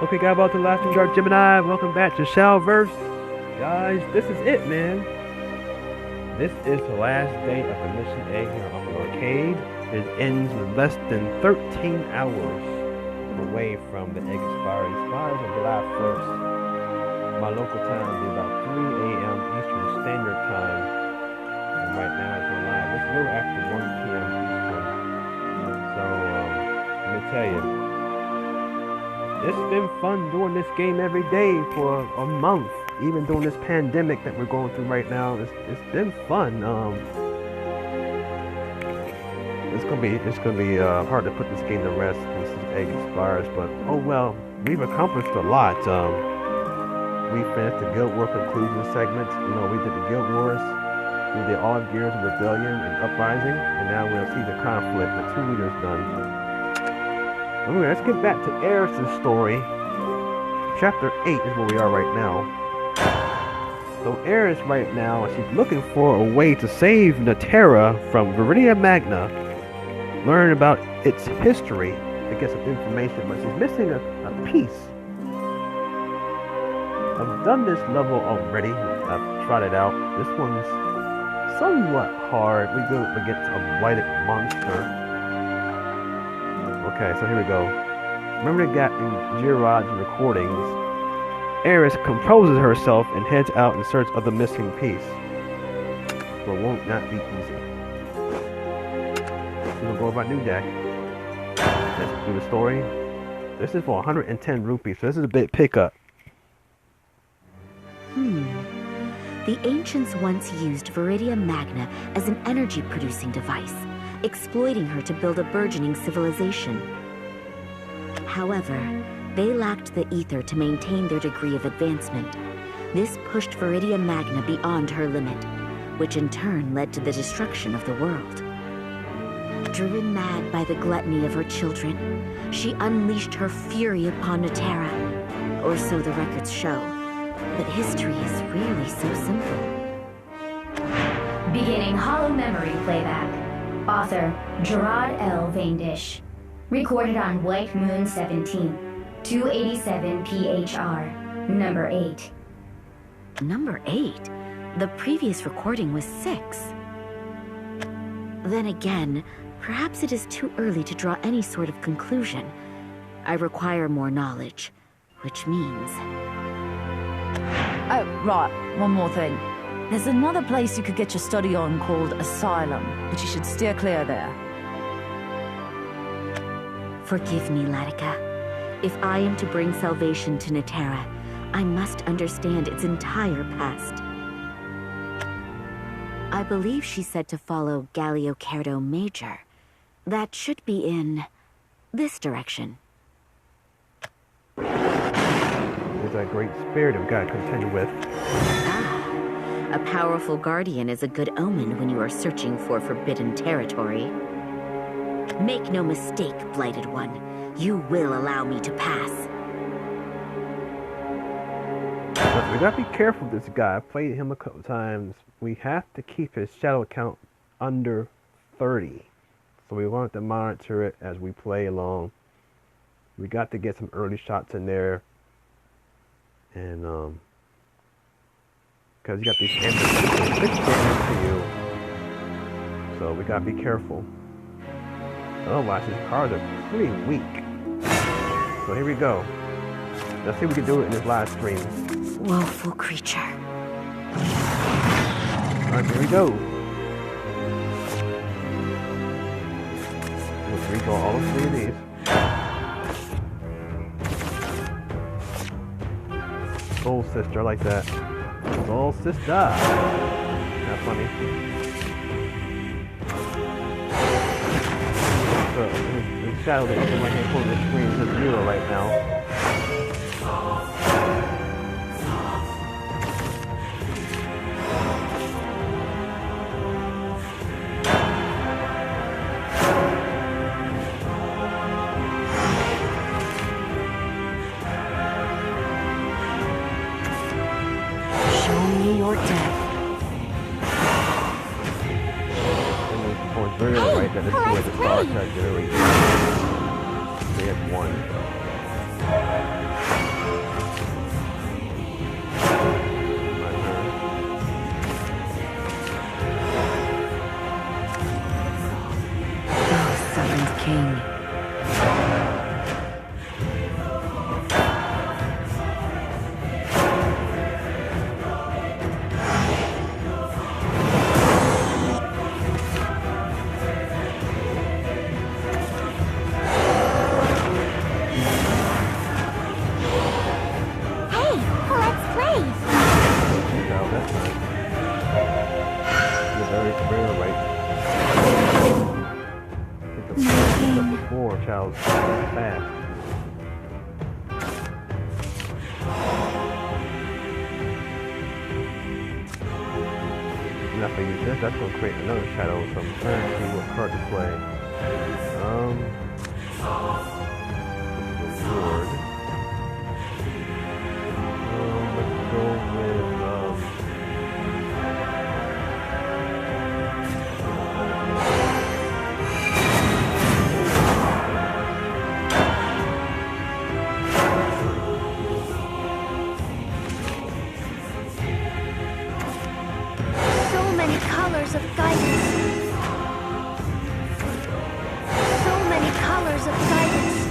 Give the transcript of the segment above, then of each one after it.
Okay, guys, about the last one, Dark Gemini. Welcome back to Shadowverse. Guys, this is it, man. This is the last day of the mission A here on the arcade. It ends with less than 13 hours away from the egg expires. It expires on July 1st. My local time will be about 3 a.m. Eastern Standard Time. And right now it's on live. It's a little after 1 p.m. Eastern. So, let me tell you. It's been fun doing this game every day for a month, even during this pandemic that we're going through right now. It's been fun. It's gonna be hard to put this game to rest once this egg expires, but oh well, we've accomplished a lot. We finished the Guild War conclusion segment. You know, we did the Guild Wars, we did all Gears of Rebellion and Uprising, and now we'll see the conflict. The 2 leaders done. Anyway, let's get back to Eris' story. Chapter 8 is where we are right now. So Eris right now, she's looking for a way to save Natera from Viridia Magna, learn about its history, to get some information, but she's missing a piece. I've done this level already. I've tried it out. This one's somewhat hard. We go against a blighted monster. Okay, so here we go. Remember the gap in Girod's recordings. Eris composes herself and heads out in search of the missing piece. But it won't not be easy. We're gonna go over our new deck. Let's do the story. This is for 110 rupees, so this is a big pickup. The ancients once used Viridia Magna as an energy-producing device, exploiting her to build a burgeoning civilization. However, they lacked the ether to maintain their degree of advancement. This pushed Viridia Magna beyond her limit, which in turn led to the destruction of the world. Driven mad by the gluttony of her children, she unleashed her fury upon Natera, or so the records show. But history is really so simple. Beginning Hollow Memory playback. Author, Gerard L. Vaindish. Recorded on White Moon 17, 287 PHR, number 8. Number 8? The previous recording was 6. Then again, perhaps it is too early to draw any sort of conclusion. I require more knowledge, which means... Oh, right, one more thing. There's another place you could get your study on called Asylum, but you should steer clear there. Forgive me, Latika. If I am to bring salvation to Natera, I must understand its entire past. I believe she said to follow Galiocardo Major. That should be in this direction. There's that great spirit we've got to contend with. A powerful guardian is a good omen when you are searching for forbidden territory. Make no mistake, Blighted One. You will allow me to pass. But we gotta be careful with this guy. I've played him a couple times. We have to keep his shadow count under 30. So we want to monitor it as we play along. We got to get some early shots in there. And, because you got these enemies to you. So we gotta be careful. Otherwise, his cards are pretty weak. So here we go. Let's see if we can do it in this live stream. Woeful creature. Alright, here we go. Let's redraw all 3 of these. Soul Sister, I like that. Soul Sister. Not funny. The shadow that's in my hand pulling the screen is 0 right now. Show me your death. Very right that this is where the star tag generally. They have 1. Summoned King. Child fast. Nothing you said, that's going to create another shadow, so I'm trying to see what card to play. Reward. Let's go with colors of guidance. So many colors of guidance.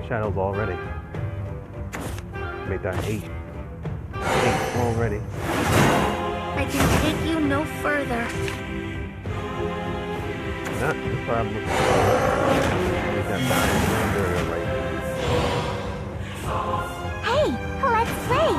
shadows already. Make that 8. 8 already. I can take you no further. That's what I'm looking for. Make that 9 area right. Hey, let's play.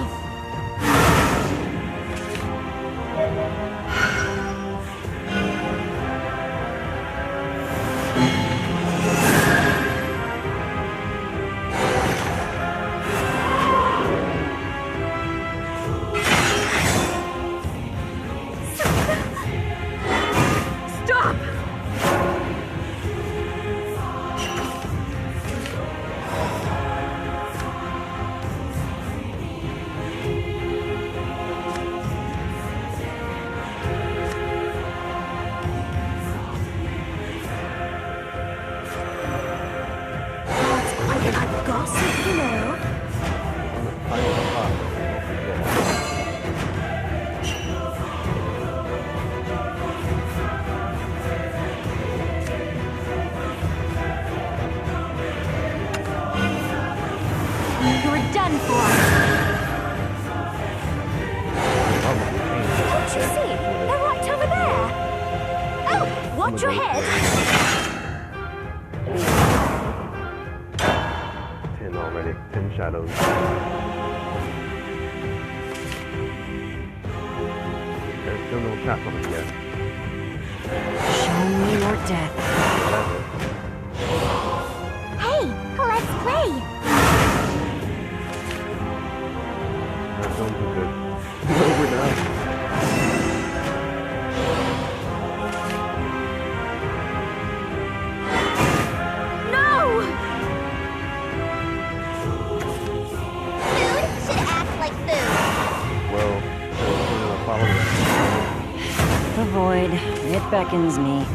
Watch your head! 10 already. 10 shadows. There's still no shot coming yet. Show me your death. Hey, let's play! Not going too good. No, we're not. The void, it beckons me.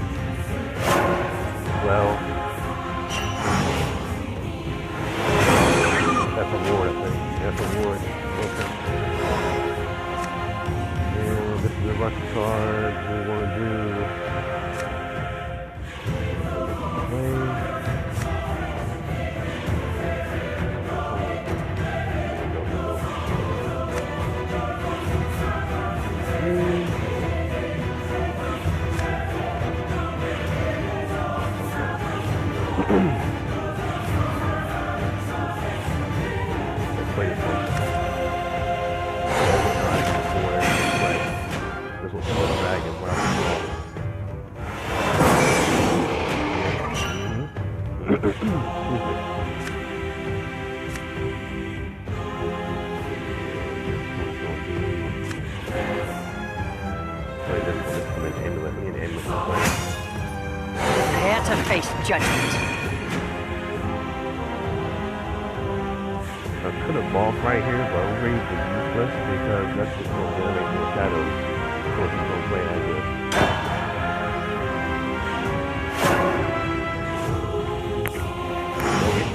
Well, that's a ward, I think. That's a ward. Okay. And this is a rush card we want to do. Prepare to face judgment. I could have balled right here, but Rage is useless because that's just going to generate more shadows. So he's going to play like this.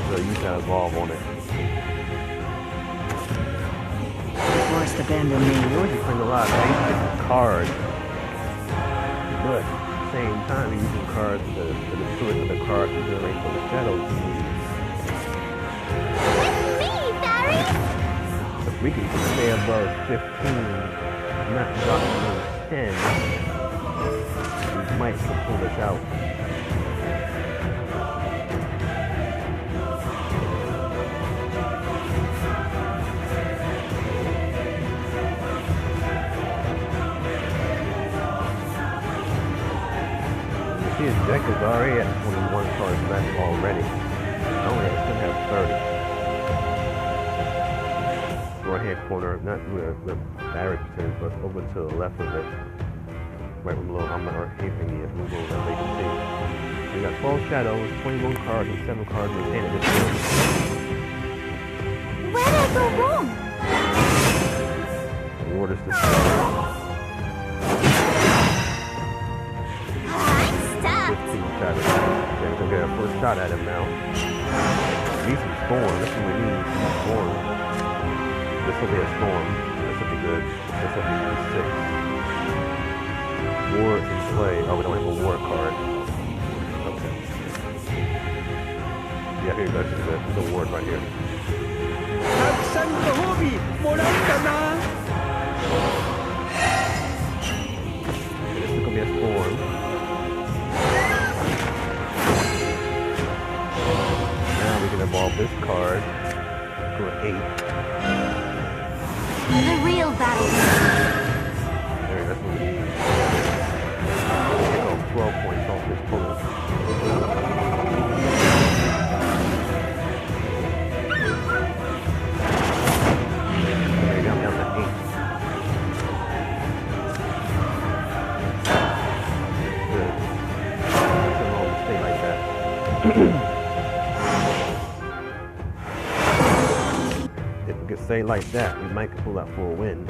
So you got to evolve on it. Forced abandon me. You know, you're playing a lot of basic cards. But at the same time, you're using cards to destroy the cards to generate some shadows. If we can stay above 15, not drop below 10, we might pull this out. You see his deck is already at 21 cards left already. I only should have 30. Right hand corner, not the battery percentage, but over to the left of it. Right below Omlet arcade thingy is moving as they can see. We got 12 shadows, 21 cards, and 7 cards retained at this point. Where did I go wrong? Reward is this. I'm stuck. 15 shadows. Yeah, we're gonna get a first shot at him now. Need some storm, that's what we need, some storm. This will be a storm. This will be good. This will be 6. War in play. Oh, we don't have a war card. Okay. Yeah, here you go. This is good. There's a ward right here. Okay, this is gonna be a storm. Now we can evolve this card to an 8. The real battle. There, that's what we need. Take off 12 points off this total. There you go, down to 8. Good. Nothing wrong to stay like that. If we could stay like that, we might pull out for a win.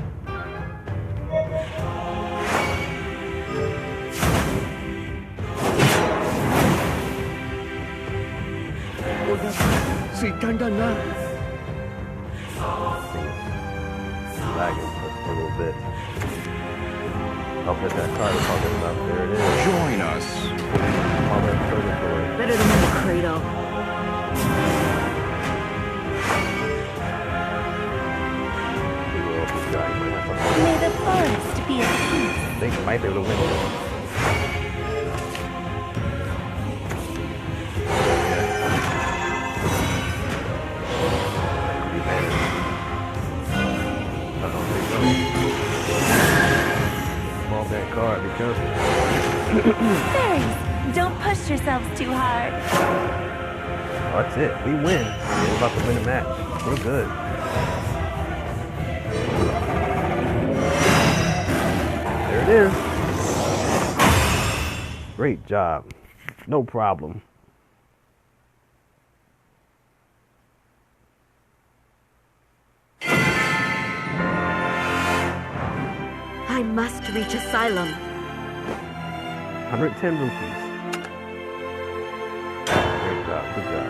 Lagging just a little bit. I'll put that card we're talking about. There it is. Join us. All that purgatory. Better than in the cradle. May the forest be at peace. I think we might be able to win this. Ball that card, be careful. Fairies, don't push yourselves too hard. Oh, that's it. We win. We're about to win a match. We're good. There it is. Great job. No problem. I must reach Asylum. 110 rupees. Great job. Good job.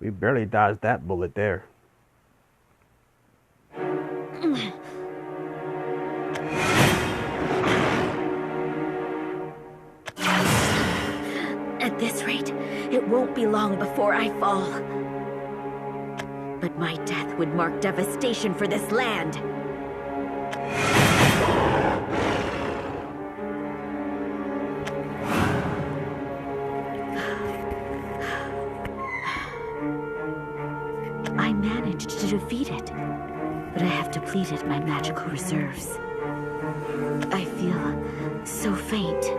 We barely dodged that bullet there. At this rate, it won't be long before I fall. But my death would mark devastation for this land. I managed to defeat it, but I have depleted my magical reserves. I feel so faint.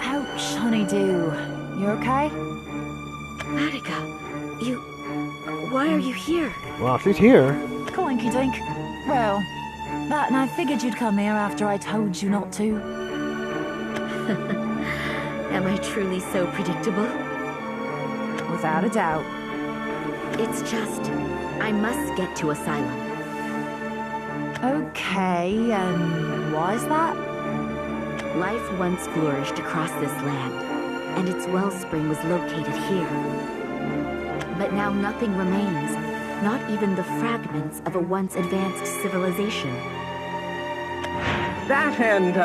Ouch, honeydew. You okay? Attica, Why are you here? Well, she's here. Coinky dink. Well, that and I figured you'd come here after I told you not to. Am I truly so predictable? Without a doubt. It's just, I must get to Asylum. Okay, and why's that? Life once flourished across this land, and its wellspring was located here. But now nothing remains, not even the fragments of a once advanced civilization. That and,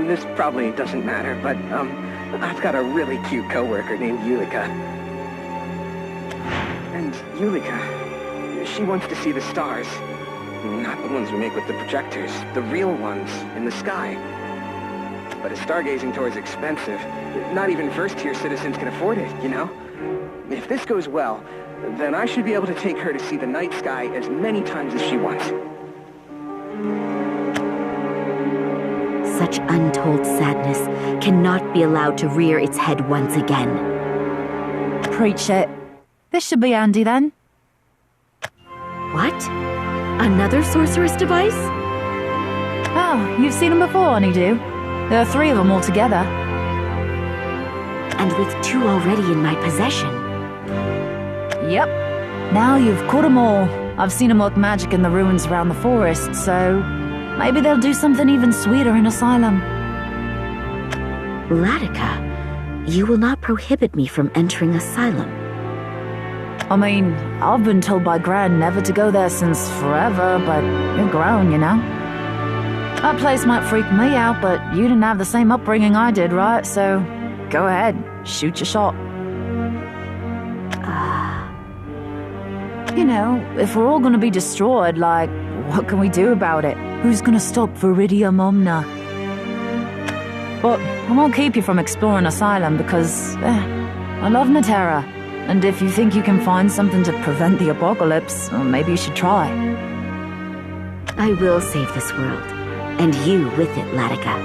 this probably doesn't matter, but, I've got a really cute coworker named Yulika. And Yulika, she wants to see the stars. Not the ones we make with the projectors, the real ones in the sky. But a stargazing tour is expensive. Not even first-tier citizens can afford it, you know? If this goes well, then I should be able to take her to see the night sky as many times as she wants. Such untold sadness cannot be allowed to rear its head once again. Preach it. This should be handy then. What? Another sorceress device? Oh, you've seen them before, honeydew. There are 3 of them altogether. And with 2 already in my possession. Yep. Now you've caught them all. I've seen them work magic in the ruins around the forest, so maybe they'll do something even sweeter in Asylum. Latika, you will not prohibit me from entering Asylum. I mean, I've been told by Gran never to go there since forever, but you're grown, you know? That place might freak me out, but you didn't have the same upbringing I did, right? So, go ahead, shoot your shot. You know, if we're all gonna be destroyed, like, what can we do about it? Who's gonna stop Viridium Omna? But I won't keep you from exploring Asylum because, I love Natera. And if you think you can find something to prevent the apocalypse, well, maybe you should try. I will save this world. And you with it, Latika.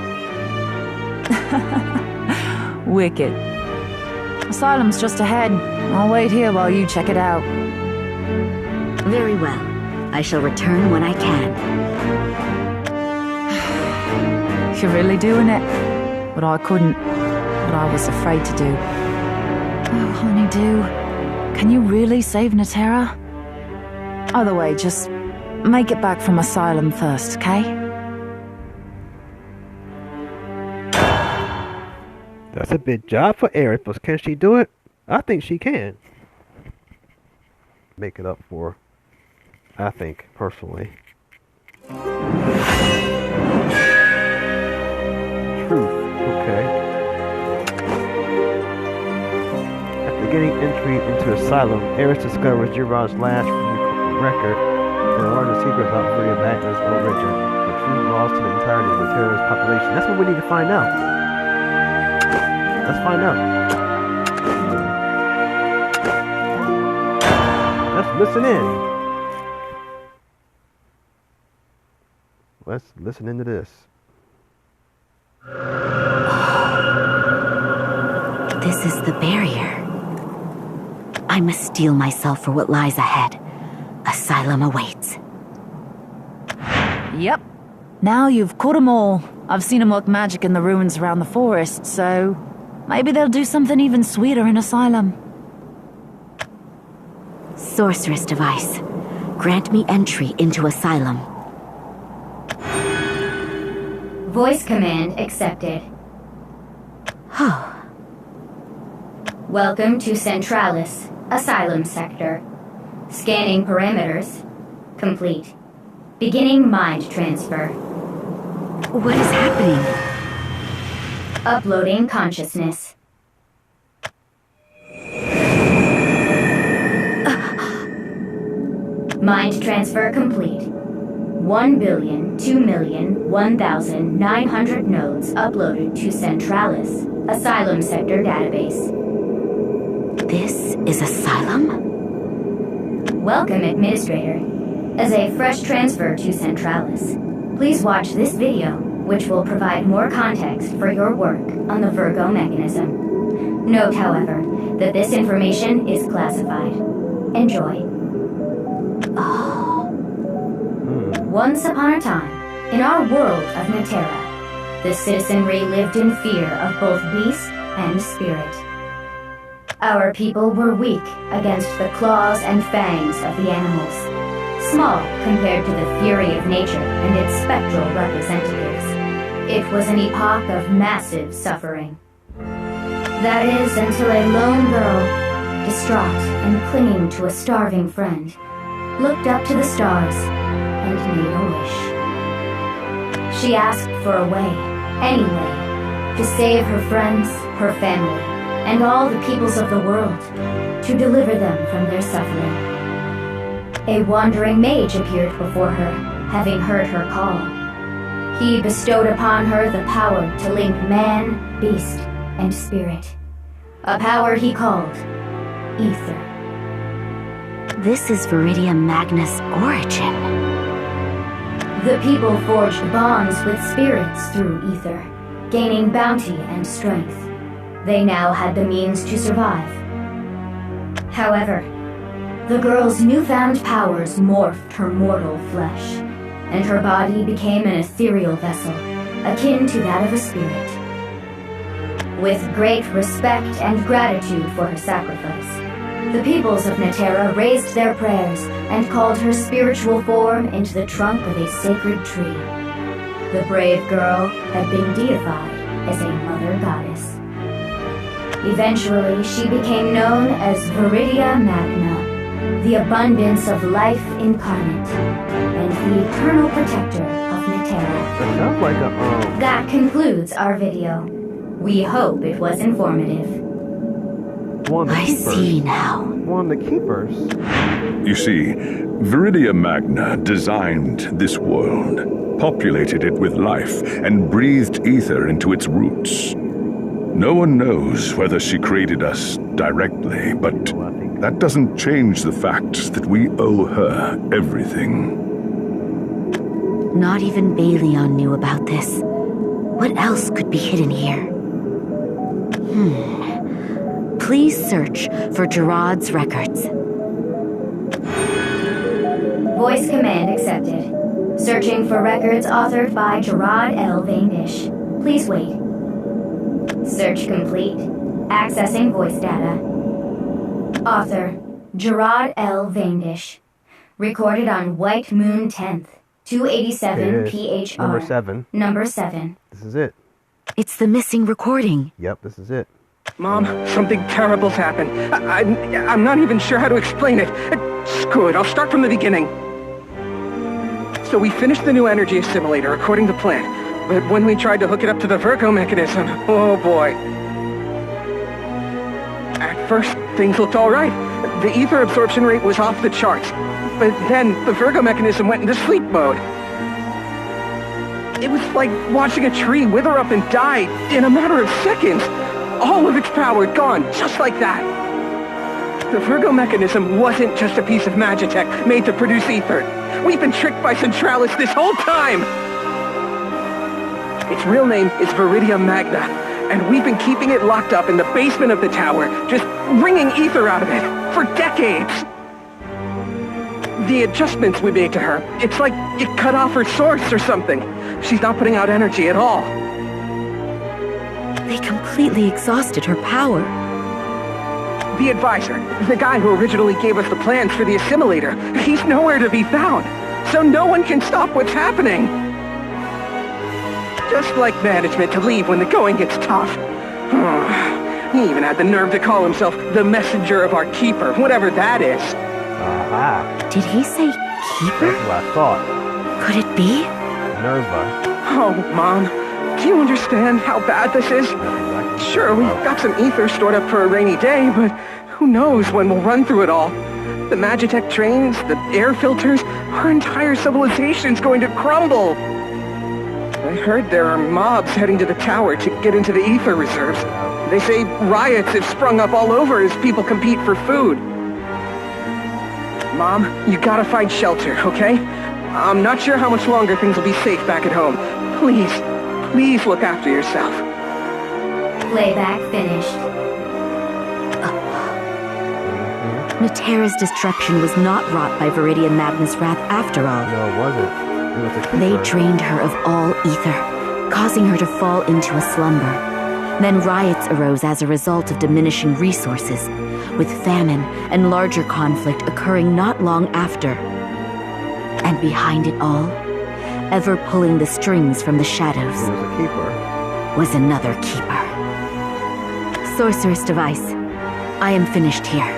Wicked. Asylum's just ahead. I'll wait here while you check it out. Very well. I shall return when I can. You're really doing it. But I couldn't. What I was afraid to do. Oh, honeydew. Can you really save Natera? Either way, just make it back from Asylum first, okay? That's a big job for Eris, but can she do it? I think she can. Make it up for her. I think, personally. Truth, okay. After getting entry into Asylum, Eris discovers Jirod's last record and learns a secret about Viridium Magna's origin. The truth lost to the entirety of the terrorist population. That's what we need to find out. Let's find out. Let's listen in. Let's listen into this. This is the barrier. I must steel myself for what lies ahead. Asylum awaits. Yep. Now you've caught them all. I've seen them work magic in the ruins around the forest, so maybe they'll do something even sweeter in Asylum. Sorceress device. Grant me entry into Asylum. Voice command accepted. Oh. Welcome to Centralis, Asylum Sector. Scanning parameters. Complete. Beginning mind transfer. What is happening? Uploading consciousness. Mind transfer complete. 1,002,001,900 nodes uploaded to Centralis, Asylum Sector database. This is Asylum? Welcome, Administrator. As a fresh transfer to Centralis, please watch this video, which will provide more context for your work on the Virgo mechanism. Note, however, that this information is classified. Enjoy. Once upon a time, in our world of Netera, the citizenry lived in fear of both beast and spirit. Our people were weak against the claws and fangs of the animals, small compared to the fury of nature and its spectral representatives. It was an epoch of massive suffering. That is, until a lone girl, distraught and clinging to a starving friend, looked up to the stars and made a wish. She asked for a way, any way, to save her friends, her family, and all the peoples of the world, to deliver them from their suffering. A wandering mage appeared before her, having heard her call. He bestowed upon her the power to link man, beast, and spirit. A power he called Ether. This is Viridia Magna's origin. The people forged bonds with spirits through Ether, gaining bounty and strength. They now had the means to survive. However, the girl's newfound powers morphed her mortal flesh, and her body became an ethereal vessel, akin to that of a spirit. With great respect and gratitude for her sacrifice, the peoples of Netera raised their prayers and called her spiritual form into the trunk of a sacred tree. The brave girl had been deified as a mother goddess. Eventually, she became known as Viridia Magna, the abundance of life incarnate, and the eternal protector of Netera. That sounds like a, That concludes our video. We hope it was informative. one of the I keepers. see now. One of the keepers. You see, Viridia Magna designed this world, populated it with life, and breathed ether into its roots. No one knows whether she created us directly, but that doesn't change the fact that we owe her everything. Not even Balion knew about this. What else could be hidden here? Please search for Gerard's records. Voice command accepted. Searching for records authored by Gerard L. Vaindish. Please wait. Search complete. Accessing voice data. Author, Gerard L. Vaindish. Recorded on White Moon 10th, 287 PHR. Number 7. Number 7. This is it. It's the missing recording. Yep, this is it. Mom, something terrible's happened. I'm not even sure how to explain it. Screw it, I'll start from the beginning. So we finished the new energy assimilator according to plan. But when we tried to hook it up to the Virgo mechanism, oh boy. At first, things looked alright. The ether absorption rate was off the charts. But then, the Virgo mechanism went into sleep mode. It was like watching a tree wither up and die in a matter of seconds. All of its power gone, just like that. The Virgo mechanism wasn't just a piece of magitech made to produce ether. We've been tricked by Centralis this whole time! Its real name is Viridia Magna, and we've been keeping it locked up in the basement of the tower, just wringing ether out of it, for decades! The adjustments we made to her, it's like it cut off her source or something. She's not putting out energy at all. They completely exhausted her power. The advisor, the guy who originally gave us the plans for the assimilator, he's nowhere to be found. So no one can stop what's happening. Just like management to leave when the going gets tough. He even had the nerve to call himself the messenger of our keeper, whatever that is. Aha. Did he say keeper? That's what I thought. Could it be? Nerva. Oh, Mom, do you understand how bad this is? Sure, we've got some ether stored up for a rainy day, but who knows when we'll run through it all. The Magitech trains, the air filters, our entire civilization's going to crumble. I heard there are mobs heading to the tower to get into the ether reserves. They say riots have sprung up all over as people compete for food. Mom, you gotta find shelter, okay? I'm not sure how much longer things will be safe back at home. Please look after yourself. Playback finished. Natera's destruction was not wrought by Viridian Magna's wrath after all. No, it wasn't. It was a keeper. They drained her of all ether, causing her to fall into a slumber. Then riots arose as a result of diminishing resources, with famine and larger conflict occurring not long after. And behind it all, ever pulling the strings from the shadows, It was a keeper. was another keeper. Sorceress device, I am finished here. Like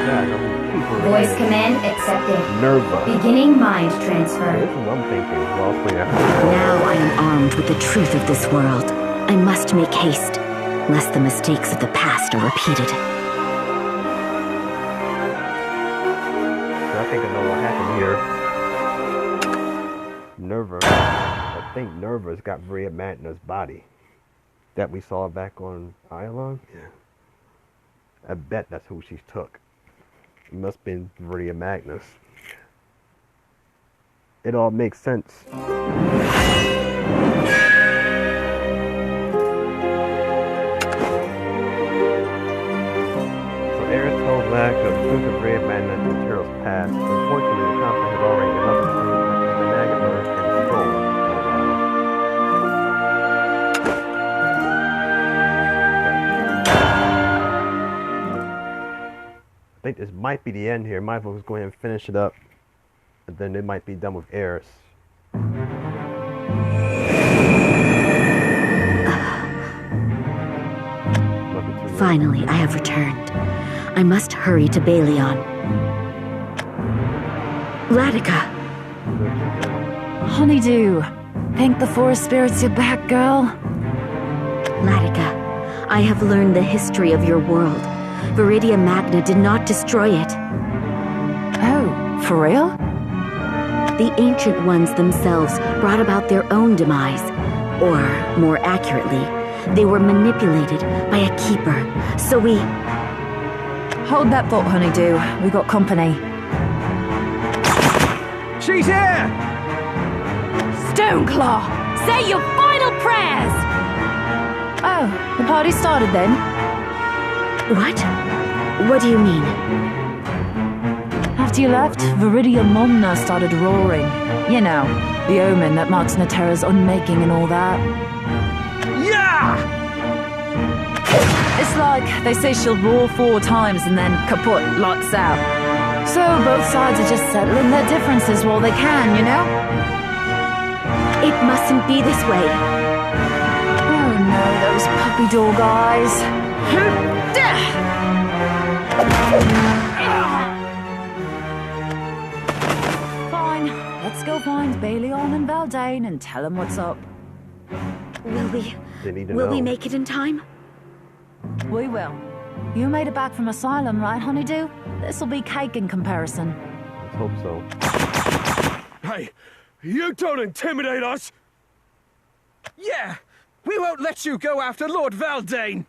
that, it was a keeper. Voice command accepted. Nerva. Beginning mind This transfer. is what I'm thinking. Well, yeah. Now I am armed with the truth of this world. I must make haste, lest the mistakes of the past are repeated. I think I know what happened here. Nerva. I think Nerva's got Viridian Magna's body. That we saw back on Iolon? Yeah. I bet that's who she took. It must have been Viridian Magnus. It all makes sense. Eris told Lack of the truth of Viridian Magna and Natera's past. Unfortunately, the conflict had already been up between the Nagaverse and Soul. I think this might be the end here. Might as well just go ahead and finish it up. And then it might be done with Eris. Finally, I have returned. I must hurry to Balion. Latica! Honeydew, thank the forest spirits you're back, girl. Latica, I have learned the history of your world. Viridian Magna did not destroy it. Oh, for real? The Ancient Ones themselves brought about their own demise. Or, more accurately, they were manipulated by a keeper. So we... Hold that thought, Honeydew. We got company. She's here! Stoneclaw, say your final prayers! Oh, the party started then? What? What do you mean? After you left, Viridian Momna started roaring. You know, the omen that marks Natera's unmaking and all that. Yeah! It's like they say she'll roar 4 times and then kaput, lights out. So both sides are just settling their differences while they can, you know? It mustn't be this way. Oh no, those puppy dog eyes. Fine, let's go find Balion and Valdane and tell them what's up. Will They need to we know. make it in time? We will. You made it back from Asylum, right, Honeydew? This'll be cake in comparison. Let's hope so. Hey, you don't intimidate us! Yeah, we won't let you go after Lord Valdane!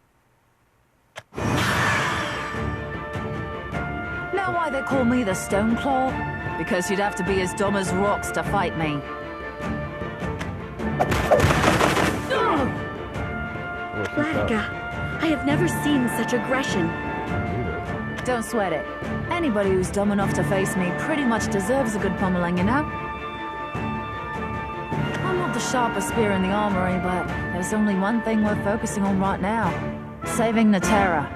Know why they call me the Stoneclaw? Because you'd have to be as dumb as rocks to fight me. Latica, I have never seen such aggression. Don't sweat it. Anybody who's dumb enough to face me pretty much deserves a good pummeling, you know? I'm not the sharpest spear in the armory, but there's only one thing we're focusing on right now. Saving Natera.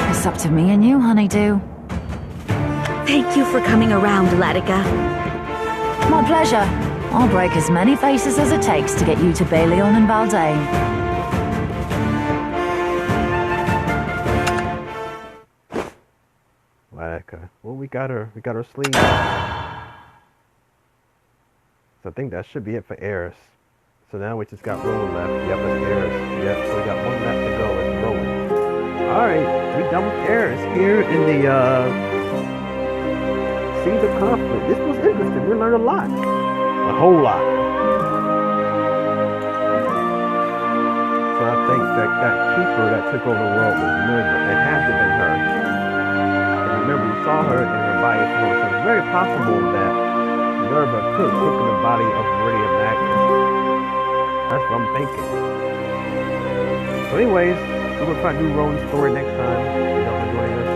It's up to me and you, Honeydew. Thank you for coming around, Latica. My pleasure. I'll break as many faces as it takes to get you to Balion and Valdane. Latica. Well, we got her sleeve. So I think that should be it for Eris. So now we just got Rowan left. Yep, that's Eris. Yep, so we got one left to go. It's Rowan. Alright, we done with Eris here in the Seeds of Conflict. This was interesting. We learned a lot. A whole lot. So I think that keeper that took over the world was Nerva. It had to have been her. And remember, we saw her in her body form, so it's very possible that Nerva could have taken the body of Viridian Magna. That's what I'm thinking. So anyways, we're going to try to do Rowan's story next time. You know, enjoying this.